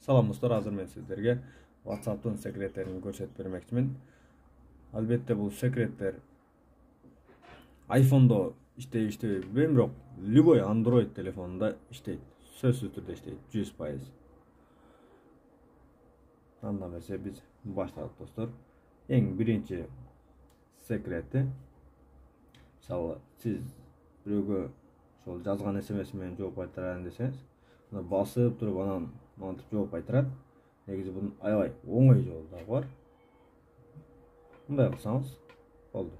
Салам достор, азыр мен сиздерге WhatsApp'тын секреттерин көрсөтүп бермекчимин. Албетте бул секреттер iPhone'da иштебей билбейм, бирок любой Android телефонунда иштейт. Сөзсүз түрдө иштейт, 100%. Анда берсе биз баштадык достор. Эң биринчи секрети, мисалы, сиз бирөөгө ошол жазган SMS менен жооп кайтарайын десеңиз, мына басып туруп анан мынтип жооп кайтарат. Негизи бунун аябай оңой жолу дагы бар. Мындай кылсаңыз болду.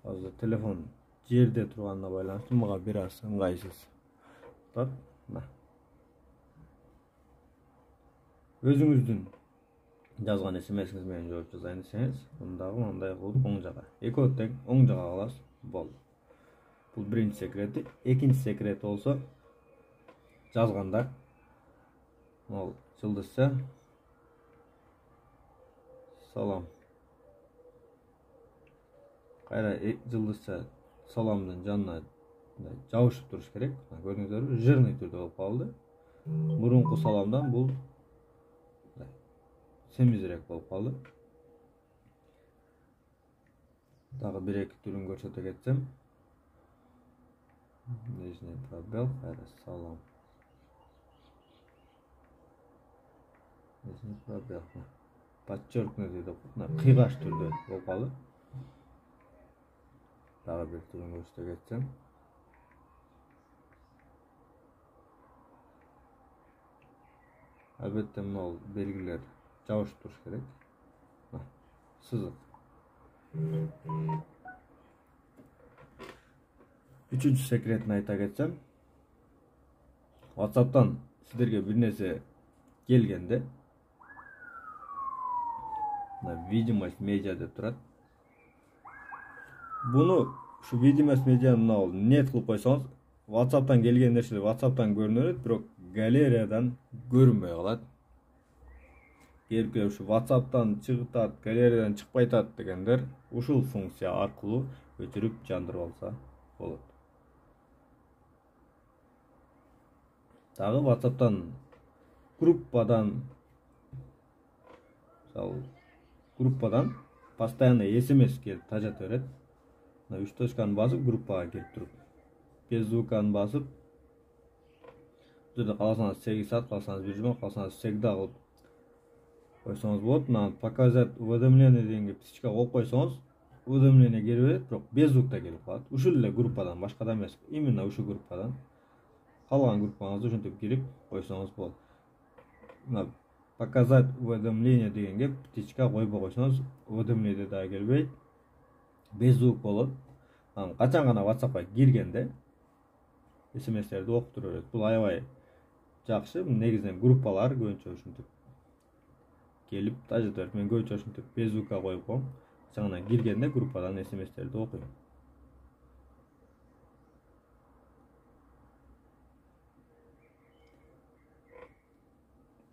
Азыр телефон жерде турганына байланыштуу мага бир аз ыңгайсыз. Так, мына. Өзүңүздүн жазган SMS-иңиз менен жооп жазайын десеңиз, мындагы мындай кылып оң жака. Экөө тең оң жака кыласыз, болду. Бул биринчи секрети. Экинчи секрети болсо, жазганда ал жылдызча салам. Кайра жылдызча саламдын жанына жабышып туруш керек. Көрдүңүздөрбү? Жирный түрдө болуп калды. Мурунку саламдан бул семизирээк болуп калды. Дагы бир-эки түрүн көрсөтө кетсем. Нижний пробел, кайра салам. Нижний пробел. Подчеркнутый деп, кыйгаш түрдө болуп калды. Дагы бир түрүн көрсөтө кетсем. Албетте мына белгилер жабышып туруш керек. Сызык. Үчүнчү секретин айта кетсем, WhatsApp'тан сиздерге бир нерсе келгенде, видимость медиа деп турат. Буну ушу видимость медианы нет кылып койсоңуз, WhatsApp'тан келген нерселер WhatsApp'тан көрүнө берет, бирок галереядан көрүнбөй калат. Келип ушу WhatsApp'тан чыгытат, галереядан чыкпай атат дегендер ушул функция аркылуу өчүрүп жандырып алса болот. Дагы WhatsApp'тан группадан постоянно SMS келип тажата берет. Мына 3 точканы басып группага кирип туруп, без звуканы басып, жерде калсаңыз 8 саат, калсаңыз 1 жума, калсаңыз всегда кылып койсоңуз болот. Мына показать уведомление дегенге птичка коюп койсоңуз, уведомление келип берет, бирок без звукта келип калат. Ушул эле группадан, башкадан эмес, именно ушул группадан. Калган группаңызды ушинтип кирип койсоңуз болот. Мына показать уведомление дегенге птичка койбой койсоңуз, уведомление дагы келбейт. Без звук болот. Качан гана WhatsApp'ка киргенде SMS-терди окуп тура берет. Бул аябай жакшы. Негизинен группалар көбүнчө ушинтип келип тажата берет. Мен көбүнчө ушинтип без звукка коюп коем. Качан гана киргенде группадан SMS-терди окуйм.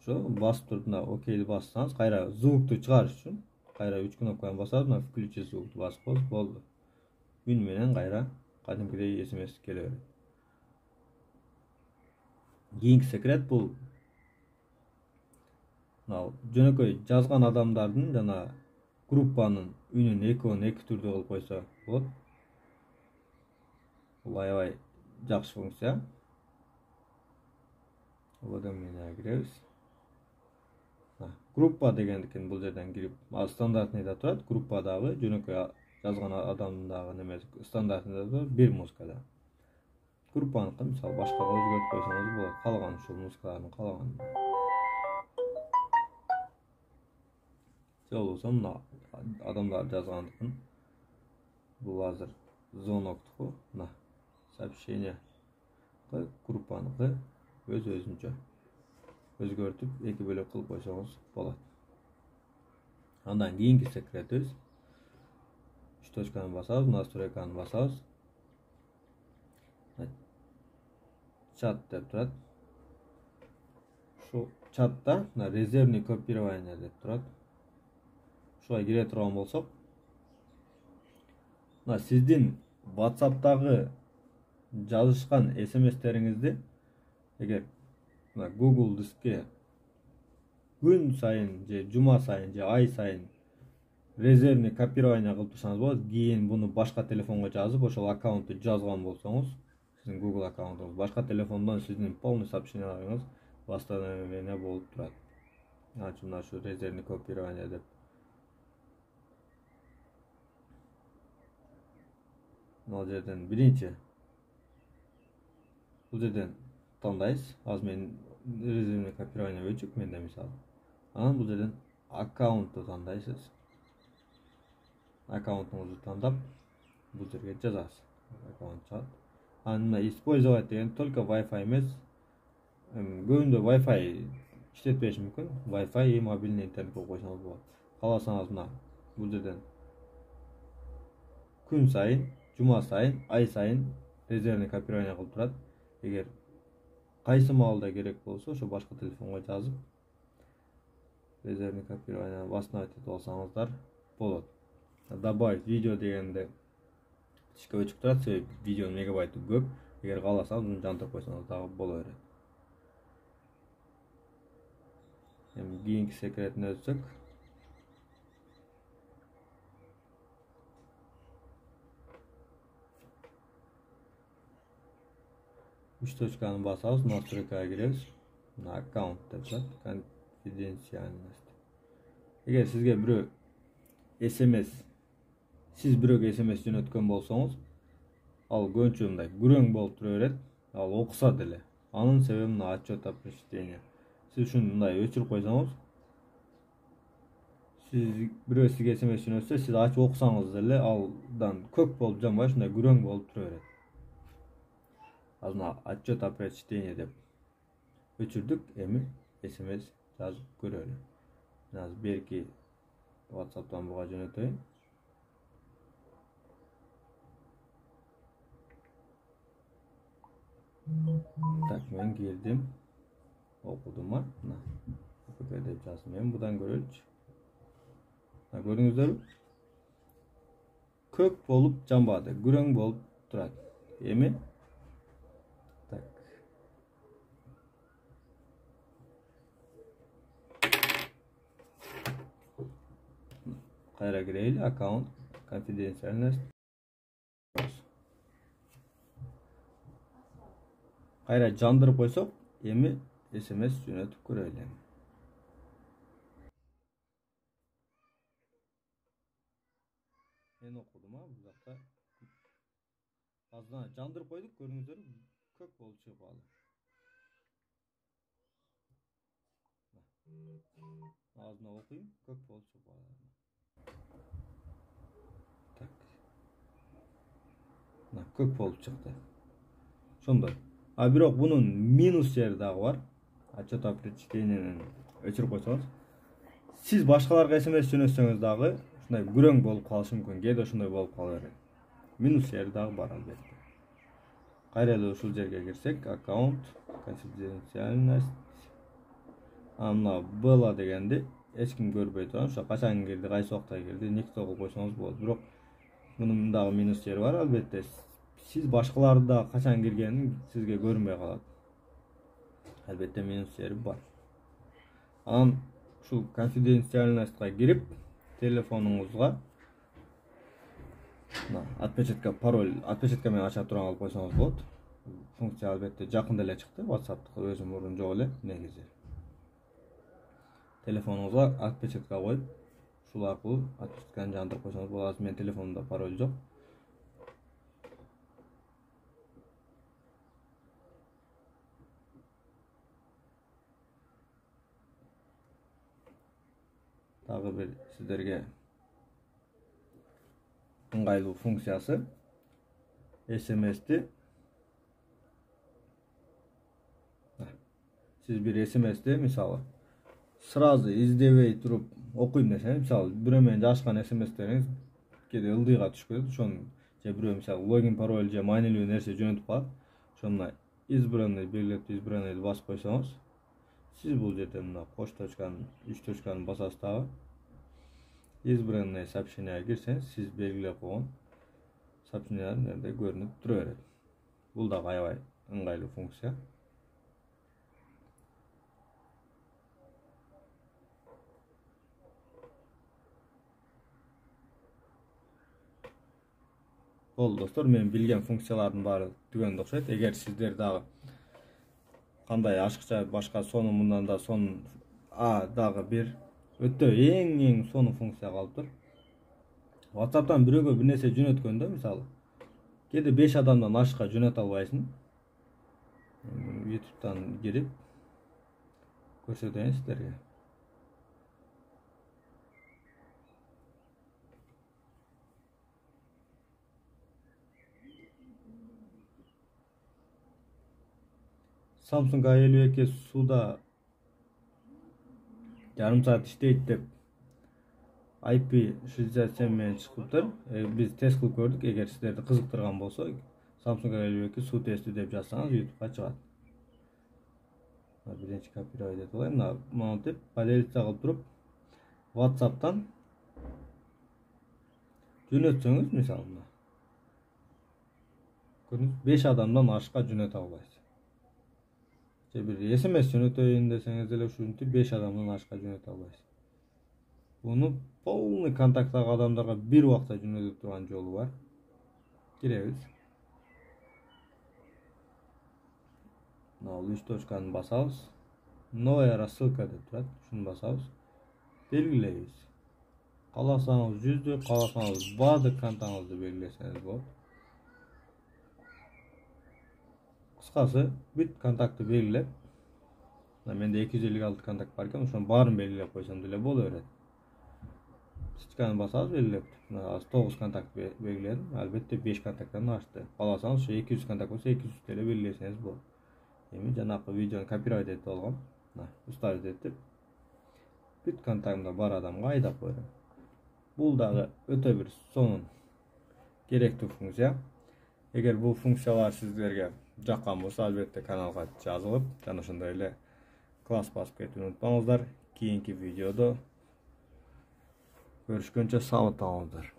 Ошо басып туруп мына окейди бассаңыз, кайра звукту чыгарыш үчүн кайра 3 кнопканы басып, мына включи звукту басып коюңуз, болду. Үн менен кайра кадимкидей SMS келе берет. Кийинки секрет бул жөнөкөй жазган адамдардын жана группанын үнүн эки түрдө кылып койсо болот. Бул аябай жакшы функция. Уведомлениеге киребиз. Группа дегендикин бул жерден кирип, стандартныйда турат. Группадагы жөнөкөй жазган адамдын дагы немеси стандартныйда турат, бир музыкада. Группаныкы мисалы башкага өзгөртүп койсоңуз болот. Калган ушул музыкалардын калган. Же болбосо мына адамдар жазгандыкын. Бул азыр звоноктуку, мына сообщение группаныкы өзүнчө өзгөртүп эки бөлөк кылып койсоңуз болот. Андан кийинки секретибиз 3 точканы басабыз, настройканы басабыз. Чат деп турат. Ушул чатта резервный копирование деп турат. Ушуга кире турган болсок, Mына сиздин WhatsApp'tагы жазышкан SMS-териңизди эгер мына Google Дискке күн сайын же жума сайын же ай сайын резервный копирование кылып турсаңыз болот. Кийин буну башка телефонго жазып, ошол аккаунтту жазган болсоңуз, сиздин Google аккаунтуңуз башка телефондон сиздин полный сообщенияларыңыз восстановление болуп турат. Мына ушу резервный копирование деп. Мына жерден биринчи бул жерден тандайсыз. Азыр мен резервный копирование өчүк менде мисалы. Анан бул жерден аккаунтту тандайсыз. Аккаунтуңузду тандап бул жерге жазасыз. Аккаунт чыгат. Анан мына использовать деген только Wi-Fi эмес. Көбүндө Wi-Fi иштетпеши мүмкүн. Wi-Fi и мобильный интернет коюп койсоңуз болот. Кааласаңыз мына бул жерден күн сайын, жума сайын, ай сайын резервный копирование кылып турат. Эгер кайсы маалда керек болсо, ошо башка телефонго жазып резервный копирование восстановить этип алсаңыздар болот. Добавить видео дегенде тишке өчүк турат, себеби видеонун мегабайты көп. Эгер кааласаңыз муну жантырып койсоңуз дагы боло берет. Эми кийинки секретине өтсөк. Үч точканы басабыз, настройкага киребиз. Мына аккаунт деп турат, конфиденциальность. Эгер сизге бирөө SMS, сиз бирөөгө SMS жөнөткөн болсоңуз, ал көбүнчө мындай күрөң болуп тура берет. Ал окуса деле. Анын себеби мына отчет о прочтении. Сиз ушуну мындай өчүрүп койсоңуз, сиз бирөө сизге SMS жөнөтсө, сиз ачып окусаңыз деле алдан көк болуп жанбай, ушундай күрөң болуп тура берет. Азыр мына отчет о прочтении деп өчүрдүк, эми SMS жазып көрөлү. Мен азыр берки WhatsApp'тан буга жөнөтөйүн. Так, мен кирдим. Окудум ма? Мына. ОПК деп жаздым. Мен будан көрөлүчү. Мына көрдүңүздөрбү? Көк болуп жанбады, күрөң болуп турат. Эми так. Кайра кирели, аккаунт, конфиденциальность. Кайра жандырып койсок, эми SMS жөнөтүп көрөлү. Мен окудум бул жакта. Аздан жандырып койдук, көрдүңүздөр, көк болуп чыгып калды. Аздан окуйм, көк болуп чыгып калды. Так. Мына көк болуп чыкты. Ошондой. А бирок бунун минус жери дагы бар. Отчет о прочтениени өчүрүп койсоңуз, сиз башкаларга SMS жөнөтсөңүз дагы ушундай күрөң болуп калышы мүмкүн. Кээде ошондой болуп кала берет. Минус жери дагы бар албетте. Кайра эле ушул жерге кирсек, аккаунт, конфиденциальность. Мына было дегенди эч ким көрбөй турган, ошо качан кирди, кайсы убакта кирди, никто кылып койсоңуз болот. Бирок мунун дагы минус жери бар албетте. Сиз башкаларда качан киргенин сизге көрүнбөй калат. Албетте минус жери бар. Анан ушул конфиденциальностька кирип, телефонуңузга отпечатка пароль, отпечатка менен ача турган кылып койсоңуз болот. Функция албетте жакында эле чыкты, WhatsApp'та өзү мурун жок эле негизи. Телефонуңузга отпечатка коюп, ушул аркылуу отпечатканы жандырып койсоңуз болот. Азыр менин телефонумда пароль жок. Дагы бир сиздерге ыңгайлуу функциясы SMS-ти сиз бир SMS-ти мисалы сразу издебей туруп окуйм десеңиз, мисалы бирөө менен жазышкан SMS-териңиз кээде ылдыйга түшүп кетет. Ошону же бирөө мисалы логин пароль же маанилүү нерсе жөнөтүп калат. Ошону избранный белгилеп избранныйды басып койсоңуз, сиз бул жерде мына кош точканы, 3 точканы басасыз дагы. Избранное сообщение кирсеңиз, сиз белгилеп койгон сообщениялар nerede görünüp duruverет. Бул да аябай ыңгайлуу функция. Болду достор, мен билген функциялардын баары түгөнү окшойт. Эгер сиздер дагы кандай ашыкча башка сонун мындан да сонун дагы бир өтө эң сонун функция калыптыр. WhatsApp'tan бирөөгө бир нерсе жөнөткөндө, мисалы, кээде 5 адамдан ашыкка жөнөтө албайсың. YouTube'dan girip көрсөтөйүн сиздерге. Samsung A52 suda yarım saat işleyip de IP67 менен чыгыптыр. Biz тест кылып көрдүк. Эгер сиздерди кызыктырган болсо, Samsung A52 суу тести деп жазсаңыз YouTube'га чыгат. Биринчи копировать этип алайын. Монтип поделиться кылып туруп, WhatsApp'tan жөнөтсөңүз, мисалы, көрүңүз, 5 адамдан ашыкка жөнөтө албайсыз. Же бир SMS жөнөтөйүн десеңиз деле ушинтип 5 адамдан ашыкка жөнөтө албайсыз. Буну полный контакттагы адамдарга бир убакта жөнөтө турган жолу бар. Киребиз. Мына 3 точканы басабыз. Новая рассылка деп турат. Шуну басабыз. Белгилейбиз. Кааласаңыз жүздү, кааласаңыз баардык контактыңызды белгилесеңиз болот. Кыскасы, бүт контактты белгилеп, менде 256 контакт бар экен, ошонун баарын белгилеп койсом деле боло берет. Стиканы басабыз, белгилеп, 9 контакт белгиледим, албетте 5 контакттан ашты. Кааласаңыз, ошо 200 контакт болсо 200 деле белгилесеңиз болот. Эми жанакы видеону копировать этип алгам, уставить этип, бүт контактымда бар адамга айдап коём. Бул дагы өтө бир сонун керектүү функция. Эгер бул функциялар сиздерге жаккан болсо, албетте каналга жазылып, жана ошондой эле класс басып кетүүнү унутпаңыздар. Кийинки видеодо көрүшкөнчө саламат болуңуздар.